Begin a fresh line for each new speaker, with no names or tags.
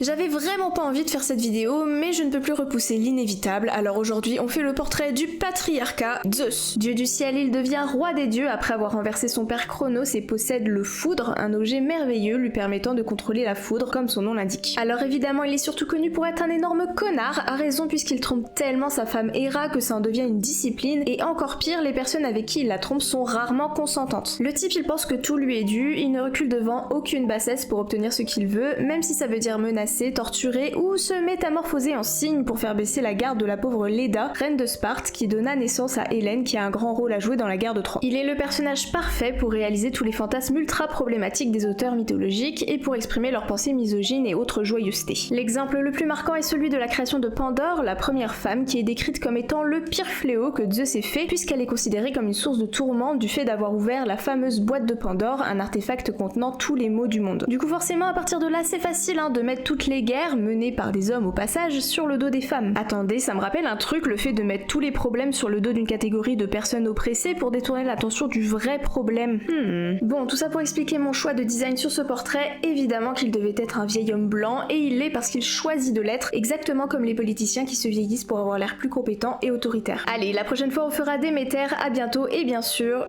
J'avais vraiment pas envie de faire cette vidéo, mais je ne peux plus repousser l'inévitable, alors aujourd'hui on fait le portrait du patriarcat, Zeus. Dieu du ciel, il devient roi des dieux après avoir renversé son père Chronos et possède le foudre, un objet merveilleux lui permettant de contrôler la foudre comme son nom l'indique. Alors évidemment il est surtout connu pour être un énorme connard, à raison puisqu'il trompe tellement sa femme Héra que ça en devient une discipline, et encore pire, les personnes avec qui il la trompe sont rarement consentantes. Le type il pense que tout lui est dû, il ne recule devant aucune bassesse pour obtenir ce qu'il veut, même si ça veut dire menacer, torturer ou se métamorphoser en cygne pour faire baisser la garde de la pauvre Léda, reine de Sparte, qui donna naissance à Hélène qui a un grand rôle à jouer dans la guerre de Troie. Il est le personnage parfait pour réaliser tous les fantasmes ultra problématiques des auteurs mythologiques et pour exprimer leurs pensées misogynes et autres joyeusetés. L'exemple le plus marquant est celui de la création de Pandore, la première femme qui est décrite comme étant le pire fléau que Zeus ait fait puisqu'elle est considérée comme une source de tourment du fait d'avoir ouvert la fameuse boîte de Pandore, un artefact contenant tous les maux du monde. Du coup forcément à partir de là c'est facile de mettre toutes les guerres menées par des hommes au passage sur le dos des femmes. Attendez, ça me rappelle un truc, le fait de mettre tous les problèmes sur le dos d'une catégorie de personnes oppressées pour détourner l'attention du vrai problème. Bon, tout ça pour expliquer mon choix de design sur ce portrait, évidemment qu'il devait être un vieil homme blanc, et il l'est parce qu'il choisit de l'être, exactement comme les politiciens qui se vieillissent pour avoir l'air plus compétents et autoritaires. Allez, la prochaine fois on fera Déméter, à bientôt, et bien sûr...